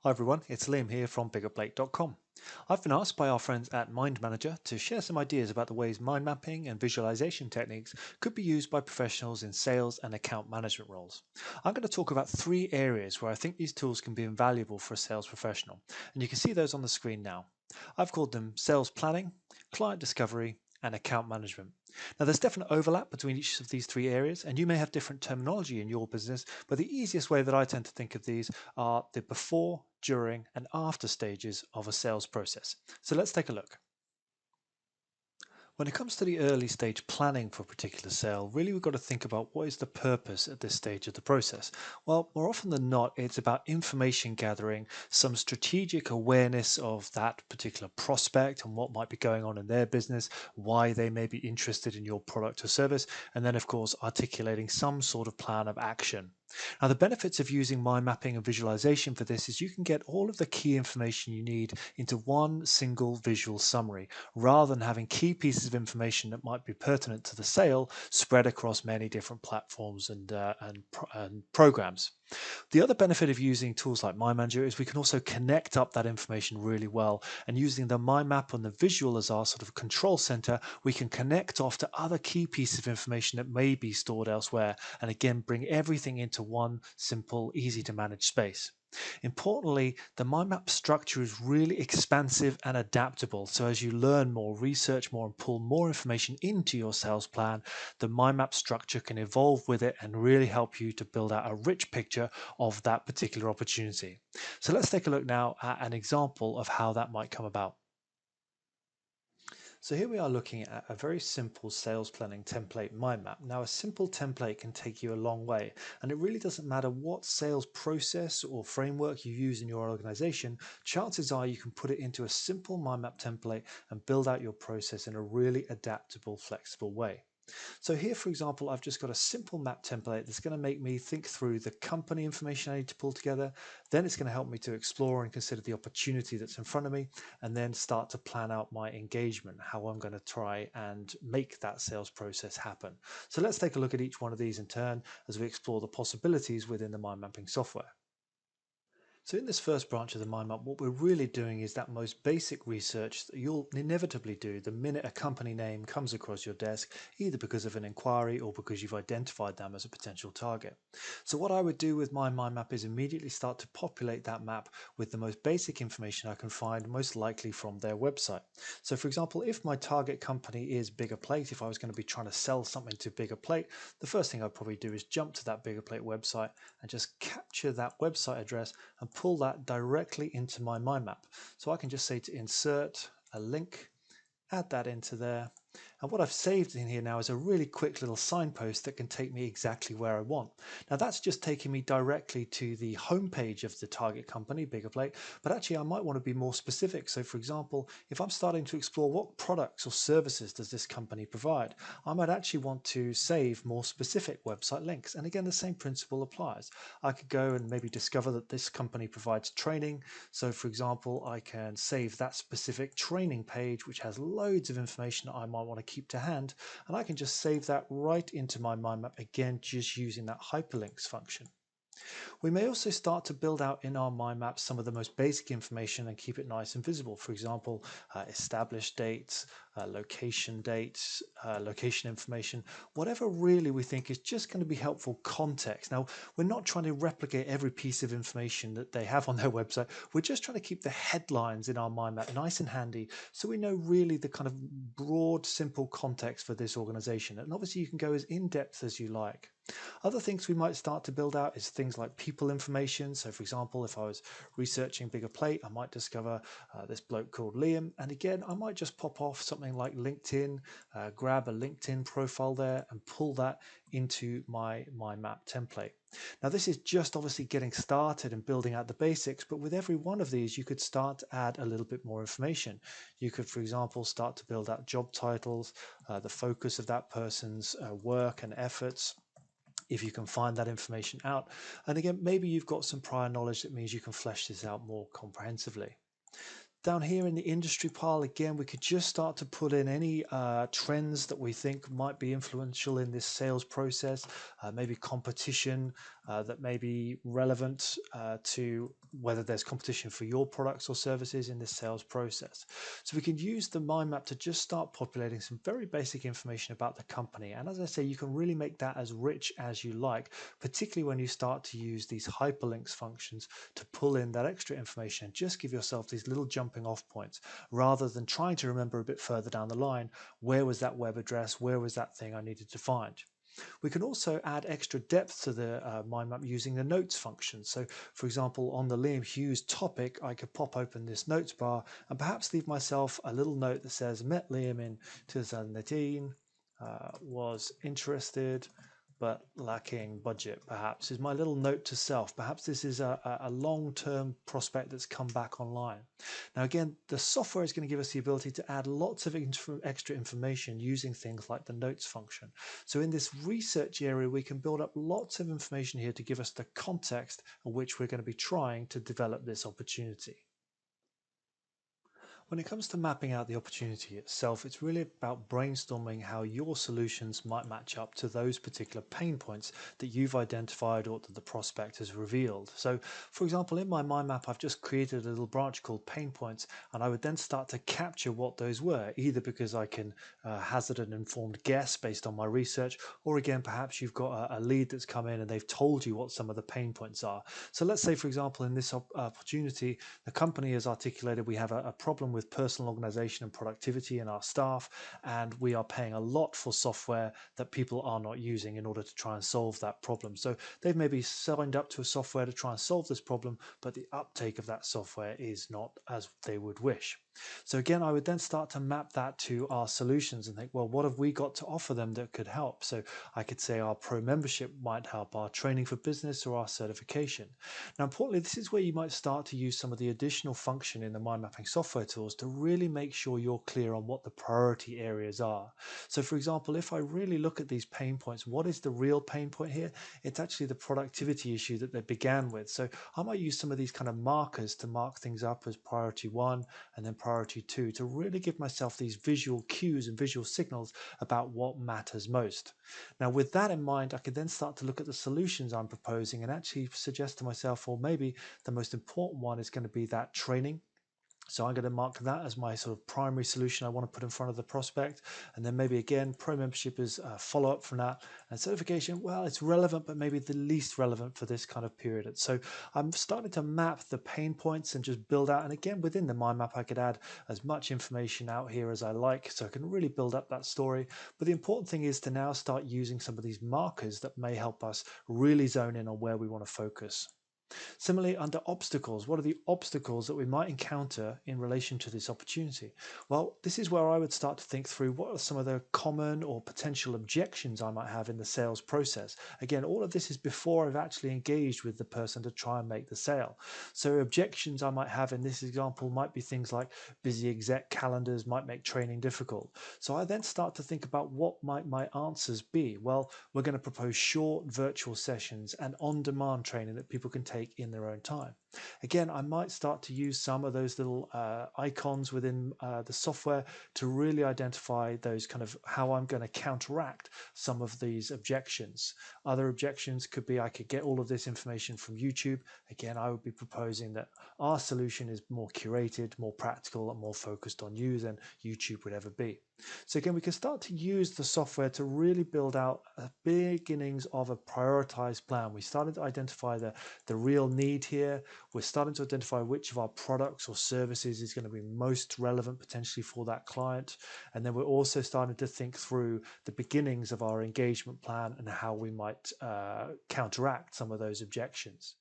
Hi everyone, it's Liam here from Biggerplate.com. I've been asked by our friends at Mind Manager to share some ideas about the ways mind mapping and visualization techniques could be used by professionals in sales and account management roles. I'm going to talk about three areas where I think these tools can be invaluable for a sales professional, and you can see those on the screen now. I've called them sales planning, client discovery, and account management. Now, there's definite overlap between each of these three areas, and you may have different terminology in your business, but the easiest way that I tend to think of these are the before, during, and after stages of a sales process. So let's take a look. When it comes to the early stage planning for a particular sale, really we've got to think about what is the purpose at this stage of the process. Well, more often than not, it's about information gathering, some strategic awareness of that particular prospect and what might be going on in their business, why they may be interested in your product or service, and then, of course, articulating some sort of plan of action. Now, the benefits of using mind mapping and visualization for this is you can get all of the key information you need into one single visual summary rather than having key pieces of information that might be pertinent to the sale spread across many different platforms and programs. The other benefit of using tools like Mind Manager is we can also connect up that information really well. And using the mind map and the visual as our sort of control center, we can connect off to other key pieces of information that may be stored elsewhere. And again, bring everything into one simple, easy to manage space. Importantly, the mind map structure is really expansive and adaptable. So as you learn more, research more, and pull more information into your sales plan, the mind map structure can evolve with it and really help you to build out a rich picture of that particular opportunity. So let's take a look now at an example of how that might come about. So here we are looking at a very simple sales planning template mind map. Now, a simple template can take you a long way, and it really doesn't matter what sales process or framework you use in your organization. Chances are you can put it into a simple mind map template and build out your process in a really adaptable, flexible way. So here, for example, I've just got a simple map template that's going to make me think through the company information I need to pull together. Then it's going to help me to explore and consider the opportunity that's in front of me, and then start to plan out my engagement, how I'm going to try and make that sales process happen. So let's take a look at each one of these in turn as we explore the possibilities within the mind mapping software. So in this first branch of the mind map, what we're really doing is that most basic research that you'll inevitably do the minute a company name comes across your desk, either because of an inquiry or because you've identified them as a potential target. So what I would do with my mind map is immediately start to populate that map with the most basic information I can find, most likely from their website. So for example, if my target company is Biggerplate, if I was going to be trying to sell something to Biggerplate, the first thing I'd probably do is jump to that Biggerplate website and just capture that website address and pull that directly into my mind map. So I can just say to insert a link, add that into there. And what I've saved in here now is a really quick little signpost that can take me exactly where I want. Now that's just taking me directly to the homepage of the target company, Biggerplate, but actually I might want to be more specific. So for example, if I'm starting to explore what products or services does this company provide, I might actually want to save more specific website links. And again, the same principle applies. I could go and maybe discover that this company provides training. So for example, I can save that specific training page, which has loads of information that I might want to keep to hand, and I can just save that right into my mind map, again just using that hyperlinks function. We may also start to build out in our mind map some of the most basic information and keep it nice and visible. For example, established dates, location dates, location information, whatever really we think is just going to be helpful context. Now, we're not trying to replicate every piece of information that they have on their website. We're just trying to keep the headlines in our mind map nice and handy so we know really the kind of broad, simple context for this organization. And obviously, you can go as in depth as you like. Other things we might start to build out is things like people information. So for example, if I was researching Biggerplate, I might discover this bloke called Liam. And again, I might just pop off something like LinkedIn, grab a LinkedIn profile there and pull that into my map template. Now this is just obviously getting started and building out the basics, but with every one of these, you could start to add a little bit more information. You could, for example, start to build out job titles, the focus of that person's work and efforts, if you can find that information out. And again, maybe you've got some prior knowledge that means you can flesh this out more comprehensively. Down here in the industry pile, again, we could just start to put in any trends that we think might be influential in this sales process, maybe competition that may be relevant to whether there's competition for your products or services in this sales process. So we can use the mind map to just start populating some very basic information about the company. And as I say, you can really make that as rich as you like, particularly when you start to use these hyperlinks functions to pull in that extra information and just give yourself these little jumping off points rather than trying to remember a bit further down the line, where was that web address, where was that thing I needed to find. We can also add extra depth to the mind map using the notes function. So for example, on the Liam Hughes topic, I could pop open this notes bar and perhaps leave myself a little note that says, met Liam in 2018, was interested but lacking budget, perhaps, is my little note to self. Perhaps this is a long-term prospect that's come back online. Now, again, the software is going to give us the ability to add lots of extra information using things like the notes function. So in this research area, we can build up lots of information here to give us the context in which we're going to be trying to develop this opportunity. When it comes to mapping out the opportunity itself, it's really about brainstorming how your solutions might match up to those particular pain points that you've identified or that the prospect has revealed. So, for example, in my mind map, I've just created a little branch called pain points, and I would then start to capture what those were, either because I can hazard an informed guess based on my research, or again, perhaps you've got a lead that's come in and they've told you what some of the pain points are. So let's say, for example, in this opportunity, the company has articulated we have a problem with personal organization and productivity in our staff, and we are paying a lot for software that people are not using in order to try and solve that problem. So they've maybe signed up to a software to try and solve this problem, but the uptake of that software is not as they would wish. So again, I would then start to map that to our solutions and think, well, what have we got to offer them that could help? So I could say our pro membership might help, our training for business, or our certification. Now, importantly, this is where you might start to use some of the additional function in the mind mapping software tools to really make sure you're clear on what the priority areas are. So for example, if I really look at these pain points, what is the real pain point here? It's actually the productivity issue that they began with. So I might use some of these kind of markers to mark things up as priority 1 and then priority 2 to really give myself these visual cues and visual signals about what matters most. Now, with that in mind, I could then start to look at the solutions I'm proposing and actually suggest to myself, well, maybe the most important one is going to be that training. So I'm going to mark that as my sort of primary solution I want to put in front of the prospect. And then maybe again, pro membership is a follow up from that. And certification, well, it's relevant, but maybe the least relevant for this kind of period. So I'm starting to map the pain points and just build out. And again, within the mind map, I could add as much information out here as I like. So I can really build up that story. But the important thing is to now start using some of these markers that may help us really zone in on where we want to focus. Similarly, under obstacles, what are the obstacles that we might encounter in relation to this opportunity? Well, this is where I would start to think through what are some of the common or potential objections I might have in the sales process. Again, all of this is before I've actually engaged with the person to try and make the sale. So objections I might have in this example might be things like busy exec calendars might make training difficult. So I then start to think about what might my answers be. Well, we're going to propose short virtual sessions and on-demand training that people can take in their own time. Again, I might start to use some of those little icons within the software to really identify those kind of how I'm going to counteract some of these objections. Other objections could be I could get all of this information from YouTube. Again, I would be proposing that our solution is more curated, more practical, and more focused on you than YouTube would ever be. So again, we can start to use the software to really build out beginnings of a prioritized plan. We started to identify the real need here. We're starting to identify which of our products or services is going to be most relevant potentially for that client. And then we're also starting to think through the beginnings of our engagement plan and how we might counteract some of those objections.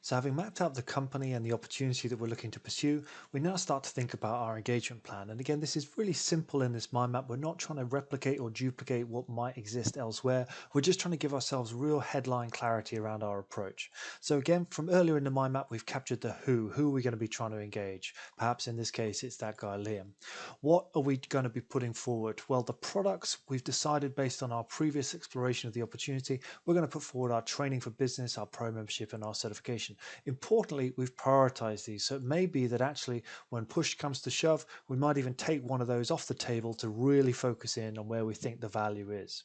So having mapped out the company and the opportunity that we're looking to pursue, we now start to think about our engagement plan. And again, this is really simple in this mind map. We're not trying to replicate or duplicate what might exist elsewhere. We're just trying to give ourselves real headline clarity around our approach. So again, from earlier in the mind map, we've captured the who. Who are we going to be trying to engage? Perhaps in this case, it's that guy, Liam. What are we going to be putting forward? Well, the products we've decided based on our previous exploration of the opportunity, we're going to put forward our training for business, our pro membership, and our certification. information. Importantly, we've prioritized these. So it may be that actually when push comes to shove, we might even take one of those off the table to really focus in on where we think the value is.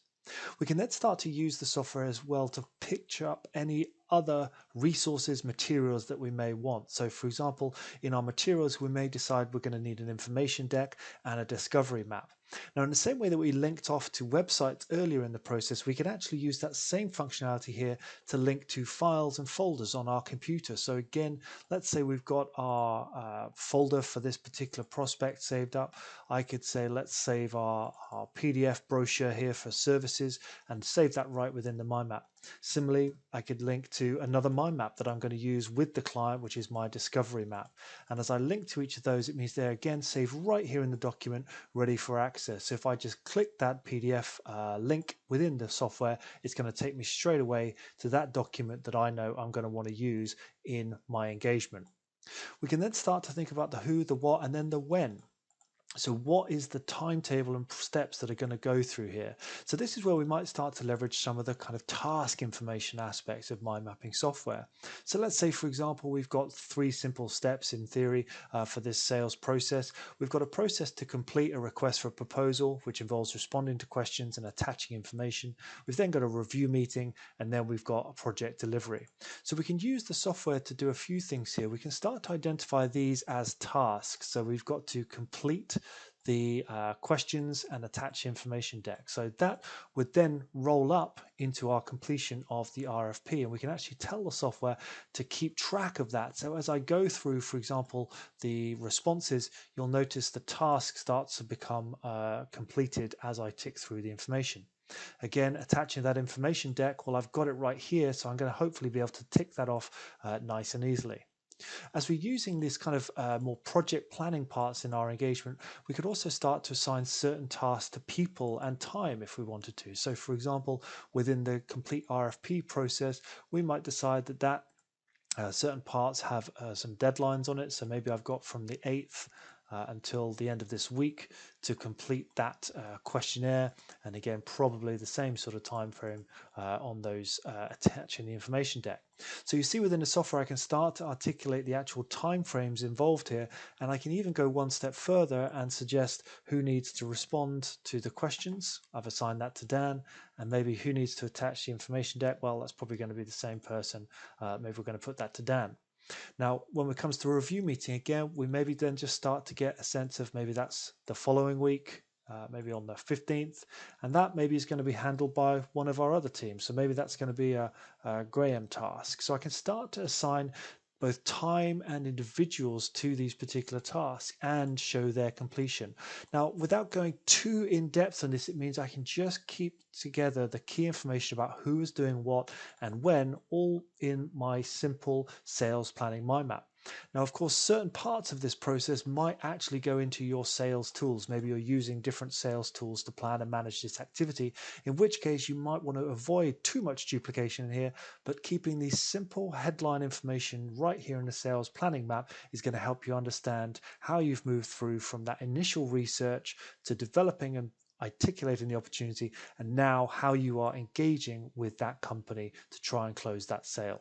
We can then start to use the software as well to picture up any other resources, materials that we may want. So for example, in our materials, we may decide we're going to need an information deck and a discovery map. Now, in the same way that we linked off to websites earlier in the process, we can actually use that same functionality here to link to files and folders on our computer. So again, let's say we've got our folder for this particular prospect saved up. I could say, let's save our PDF brochure here for services and save that right within the mind map. Similarly, I could link to another mind map that I'm going to use with the client, which is my discovery map. And as I link to each of those, it means they're again saved right here in the document, ready for access. So if I just click that PDF link within the software, it's going to take me straight away to that document that I know I'm going to want to use in my engagement. We can then start to think about the who, the what, and then the when. So what is the timetable and steps that are going to go through here? So this is where we might start to leverage some of the kind of task information aspects of mind mapping software. So let's say, for example, we've got 3 simple steps in theory for this sales process. We've got a process to complete a request for a proposal, which involves responding to questions and attaching information. We've then got a review meeting, and then we've got a project delivery. So we can use the software to do a few things here. We can start to identify these as tasks. So we've got to complete the questions and attach information deck. So that would then roll up into our completion of the RFP, and we can actually tell the software to keep track of that. So as I go through, for example, the responses, you'll notice the task starts to become completed as I tick through the information. Again, attaching that information deck, well, I've got it right here, so I'm going to hopefully be able to tick that off nice and easily. As we're using this kind of more project planning parts in our engagement, we could also start to assign certain tasks to people and time if we wanted to. So for example, within the complete RFP process, we might decide that certain parts have some deadlines on it. So maybe I've got from the 8th until the end of this week to complete that questionnaire, and again probably the same sort of time frame on those attaching the information deck. So you see within the software I can start to articulate the actual time frames involved here, and I can even go one step further and suggest who needs to respond to the questions. I've assigned that to Dan, and maybe who needs to attach the information deck. Well, that's probably going to be the same person. Maybe we're going to put that to Dan. Now, when it comes to a review meeting, again, we maybe then just start to get a sense of maybe that's the following week, maybe on the 15th, and that maybe is going to be handled by one of our other teams. So maybe that's going to be a Graham task. So I can start to assign both time and individuals to these particular tasks and show their completion. Now, without going too in depth on this, it means I can just keep together the key information about who is doing what and when, all in my simple sales planning mind map. Now, of course, certain parts of this process might actually go into your sales tools. Maybe you're using different sales tools to plan and manage this activity, in which case you might want to avoid too much duplication in here, but keeping the simple headline information right here in the sales planning map is going to help you understand how you've moved through from that initial research to developing and articulating the opportunity, and now how you are engaging with that company to try and close that sale.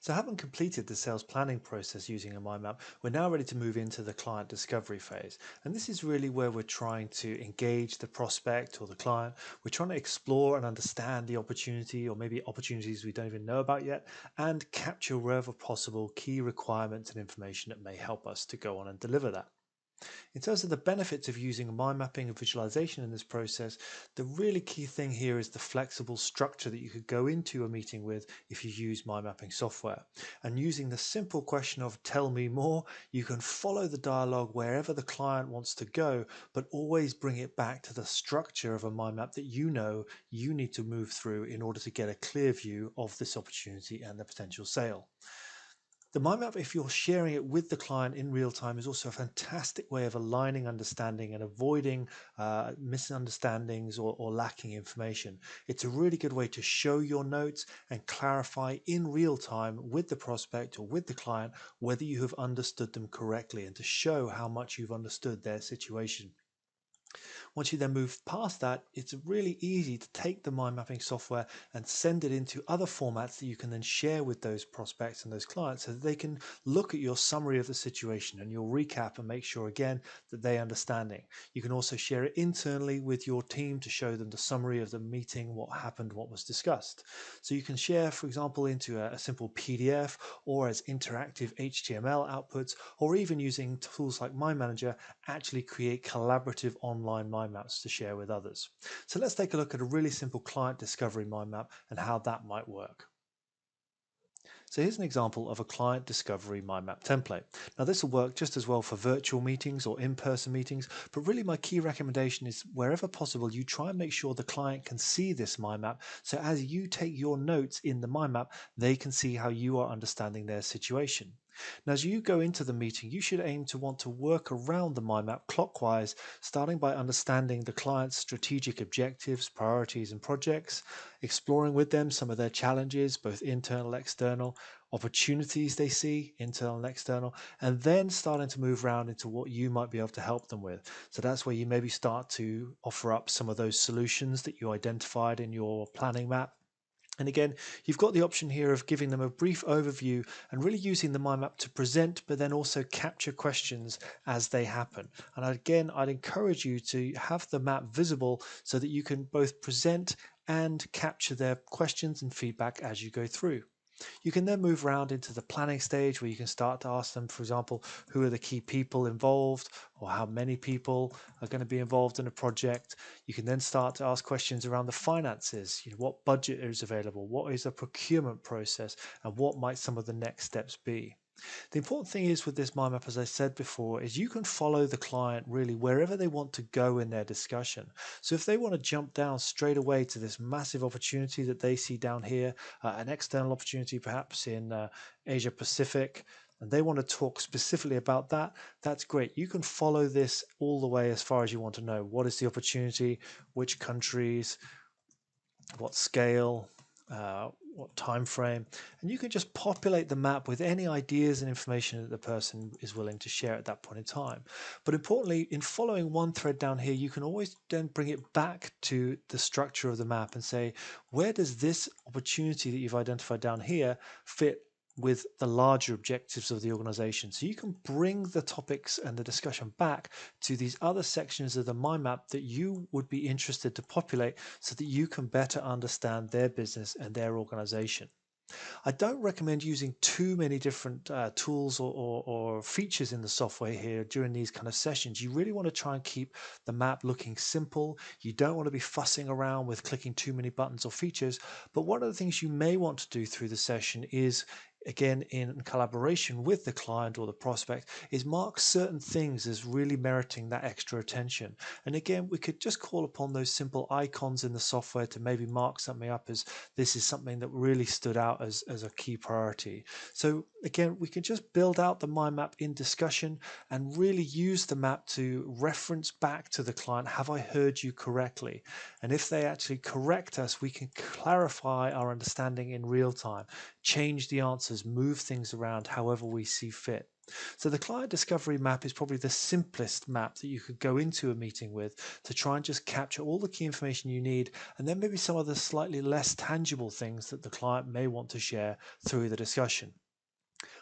So having completed the sales planning process using a mind map, we're now ready to move into the client discovery phase. And this is really where we're trying to engage the prospect or the client. We're trying to explore and understand the opportunity, or maybe opportunities we don't even know about yet, and capture wherever possible key requirements and information that may help us to go on and deliver that. In terms of the benefits of using mind mapping and visualization in this process, the really key thing here is the flexible structure that you could go into a meeting with if you use mind mapping software. And using the simple question of tell me more, you can follow the dialogue wherever the client wants to go, but always bring it back to the structure of a mind map that you know you need to move through in order to get a clear view of this opportunity and the potential sale. The mind map, if you're sharing it with the client in real time, is also a fantastic way of aligning understanding and avoiding misunderstandings or lacking information. It's a really good way to show your notes and clarify in real time with the prospect or with the client whether you have understood them correctly, and to show how much you've understood their situation. Once you then move past that, it's really easy to take the mind mapping software and send it into other formats that you can then share with those prospects and those clients so that they can look at your summary of the situation and your recap and make sure again that they understanding. You can also share it internally with your team to show them the summary of the meeting, what happened, what was discussed. So you can share, for example, into a simple PDF or as interactive HTML outputs, or even using tools like Mind Manager, actually create collaborative online mind maps to share with others. So let's take a look at a really simple client discovery mind map and how that might work. So here's an example of a client discovery mind map template. Now this will work just as well for virtual meetings or in-person meetings, but really my key recommendation is wherever possible, you try and make sure the client can see this mind map. So as you take your notes in the mind map, they can see how you are understanding their situation. Now, as you go into the meeting, you should aim to want to work around the mind map clockwise, starting by understanding the client's strategic objectives, priorities, and projects, exploring with them some of their challenges, both internal, external, opportunities they see, internal and external, and then starting to move around into what you might be able to help them with. So that's where you maybe start to offer up some of those solutions that you identified in your planning map. And again, you've got the option here of giving them a brief overview and really using the mind map to present, but then also capture questions as they happen. And again, I'd encourage you to have the map visible so that you can both present and capture their questions and feedback as you go through. You can then move around into the planning stage where you can start to ask them, for example, who are the key people involved or how many people are going to be involved in a project. You can then start to ask questions around the finances. What budget is available? What is a procurement process? And what might some of the next steps be? The important thing is with this mind map, as I said before, is you can follow the client really wherever they want to go in their discussion. So if they want to jump down straight away to this massive opportunity that they see down here, an external opportunity perhaps in Asia Pacific, and they want to talk specifically about that, that's great. You can follow this all the way as far as you want to know. What is the opportunity? Which countries? What scale, what time frame, and you can just populate the map with any ideas and information that the person is willing to share at that point in time. But importantly, in following one thread down here, you can always then bring it back to the structure of the map and say, where does this opportunity that you've identified down here fit with the larger objectives of the organization? So you can bring the topics and the discussion back to these other sections of the mind map that you would be interested to populate so that you can better understand their business and their organization. I don't recommend using too many different tools or features in the software here during these kind of sessions. You really want to try and keep the map looking simple. You don't want to be fussing around with clicking too many buttons or features. But one of the things you may want to do through the session is, again, in collaboration with the client or the prospect, is mark certain things as really meriting that extra attention. And again, we could just call upon those simple icons in the software to maybe mark something up as this is something that really stood out as a key priority. So again, we can just build out the mind map in discussion and really use the map to reference back to the client. Have I heard you correctly? And if they actually correct us, we can clarify our understanding in real time, change the answers, move things around however we see fit. So the client discovery map is probably the simplest map that you could go into a meeting with to try and just capture all the key information you need, and then maybe some of the slightly less tangible things that the client may want to share through the discussion.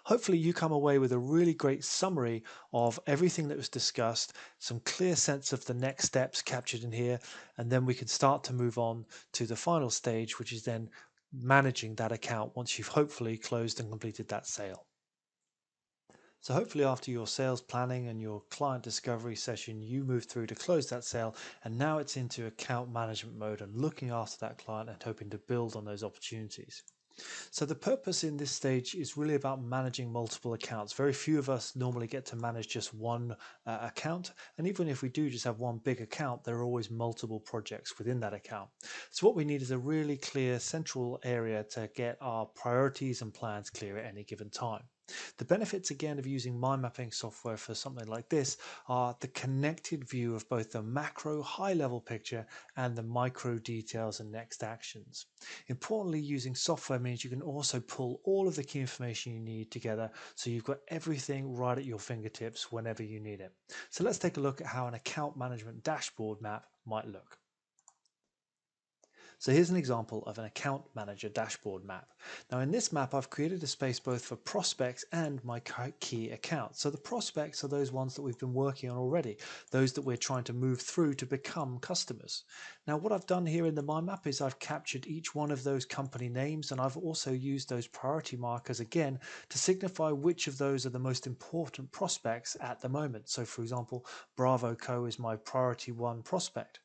Hopefully you come away with a really great summary of everything that was discussed, some clear sense of the next steps captured in here, and then we can start to move on to the final stage, which is then managing that account once you've hopefully closed and completed that sale. So hopefully after your sales planning and your client discovery session, you move through to close that sale, and now it's into account management mode and looking after that client and hoping to build on those opportunities. So the purpose in this stage is really about managing multiple accounts. Very few of us normally get to manage just one account. And even if we do just have one big account, there are always multiple projects within that account. So what we need is a really clear central area to get our priorities and plans clear at any given time. The benefits again of using mind mapping software for something like this are the connected view of both the macro high level picture and the micro details and next actions. Importantly, using software means you can also pull all of the key information you need together so you've got everything right at your fingertips whenever you need it. So let's take a look at how an account management dashboard map might look. So here's an example of an account manager dashboard map. Now in this map, I've created a space both for prospects and my key accounts. So the prospects are those ones that we've been working on already, those that we're trying to move through to become customers. Now what I've done here in the mind map is I've captured each one of those company names, and I've also used those priority markers again to signify which of those are the most important prospects at the moment. So for example, Bravo Co is my priority one prospect.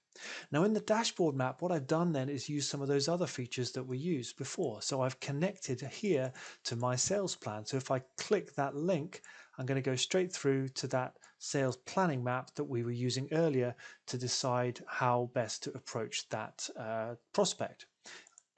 Now in the dashboard map, what I've done then is use some of those other features that we used before. So I've connected here to my sales plan. So if I click that link, I'm going to go straight through to that sales planning map that we were using earlier to decide how best to approach that prospect.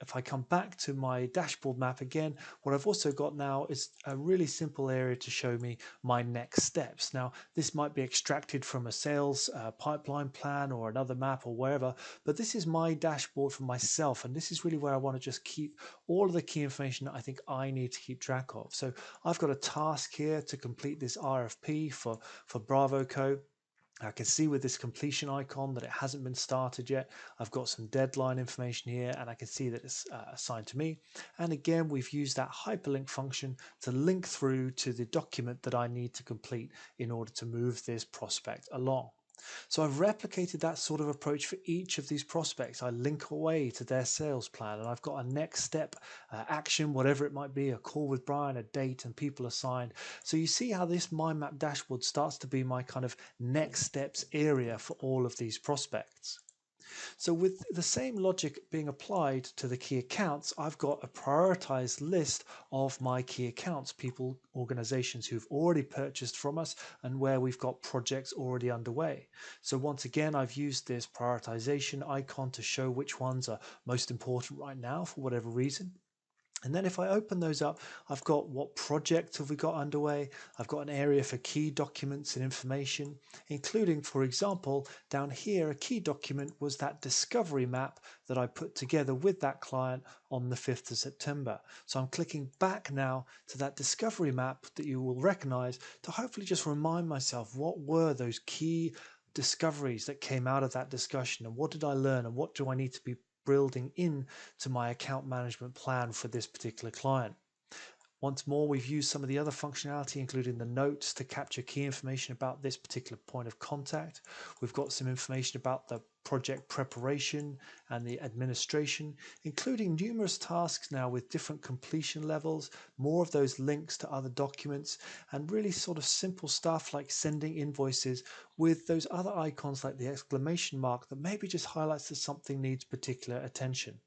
If I come back to my dashboard map again, what I've also got now is a really simple area to show me my next steps. Now, this might be extracted from a sales pipeline plan or another map or wherever, but this is my dashboard for myself. And this is really where I want to just keep all of the key information that I think I need to keep track of. So I've got a task here to complete this RFP for Bravo Co. I can see with this completion icon that it hasn't been started yet. I've got some deadline information here, and I can see that it's assigned to me. And again, we've used that hyperlink function to link through to the document that I need to complete in order to move this prospect along. So I've replicated that sort of approach for each of these prospects. I link away to their sales plan, and I've got a next step action, whatever it might be, a call with Brian, a date, and people assigned. So you see how this mind map dashboard starts to be my kind of next steps area for all of these prospects. So with the same logic being applied to the key accounts, I've got a prioritized list of my key accounts, people, organizations who've already purchased from us and where we've got projects already underway. So once again, I've used this prioritization icon to show which ones are most important right now for whatever reason. And then if I open those up, I've got what project have we got underway. I've got an area for key documents and information, including, for example, down here, a key document was that discovery map that I put together with that client on the 5th of September. So I'm clicking back now to that discovery map that you will recognize to hopefully just remind myself what were those key discoveries that came out of that discussion, and what did I learn, and what do I need to be building in to my account management plan for this particular client. Once more, we've used some of the other functionality, including the notes, to capture key information about this particular point of contact. We've got some information about the project preparation and the administration, including numerous tasks now with different completion levels, more of those links to other documents, and really sort of simple stuff like sending invoices with those other icons like the exclamation mark that maybe just highlights that something needs particular attention.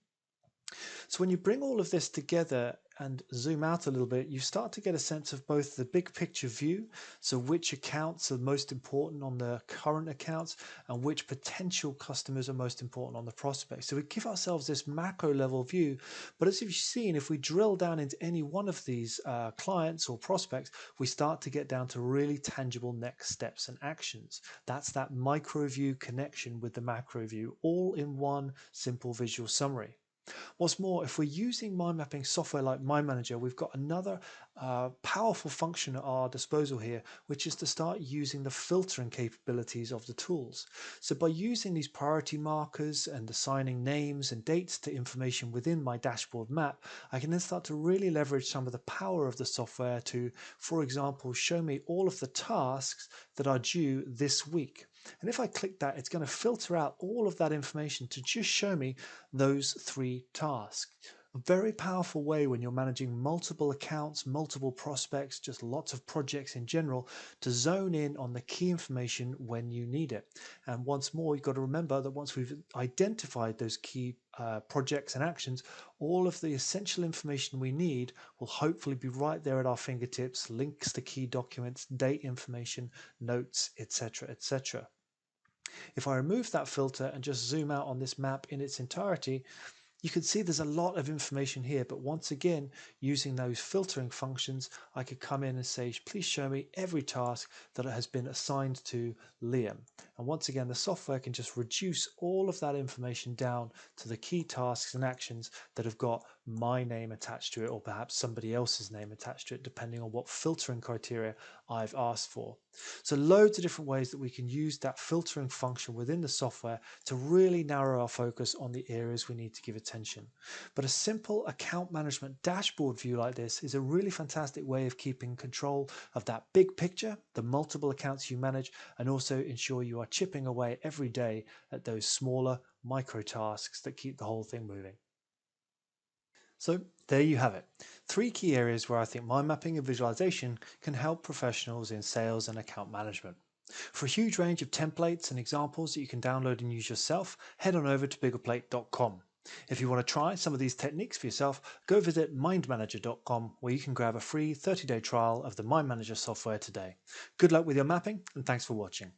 So when you bring all of this together and zoom out a little bit, you start to get a sense of both the big picture view, so which accounts are most important on the current accounts and which potential customers are most important on the prospects. So we give ourselves this macro level view, but as you've seen, if we drill down into any one of these clients or prospects, we start to get down to really tangible next steps and actions. That's that micro view connection with the macro view, all in one simple visual summary. What's more, if we're using mind mapping software like Mind Manager, we've got another powerful function at our disposal here, which is to start using the filtering capabilities of the tools. So by using these priority markers and assigning names and dates to information within my dashboard map, I can then start to really leverage some of the power of the software to, for example, show me all of the tasks that are due this week. And if I click that, it's going to filter out all of that information to just show me those 3 tasks. A very powerful way when you're managing multiple accounts, multiple prospects, just lots of projects in general, to zone in on the key information when you need it. And once more, you've got to remember that once we've identified those key projects and actions, all of the essential information we need will hopefully be right there at our fingertips, links to key documents, date information, notes, etc., etc. If I remove that filter and just zoom out on this map in its entirety, You can see there's a lot of information here, but once again, using those filtering functions, I could come in and say, please show me every task that has been assigned to Liam. And once again, the software can just reduce all of that information down to the key tasks and actions that have got my name attached to it, or perhaps somebody else's name attached to it, depending on what filtering criteria I've asked for. So loads of different ways that we can use that filtering function within the software to really narrow our focus on the areas we need to give attention. But a simple account management dashboard view like this is a really fantastic way of keeping control of that big picture, the multiple accounts you manage, and also ensure you are chipping away every day at those smaller micro tasks that keep the whole thing moving. So there you have it. 3 key areas where I think mind mapping and visualization can help professionals in sales and account management. For a huge range of templates and examples that you can download and use yourself, head on over to biggerplate.com. If you want to try some of these techniques for yourself, go visit mindmanager.com, where you can grab a free 30-day trial of the Mind Manager software today. Good luck with your mapping, and thanks for watching.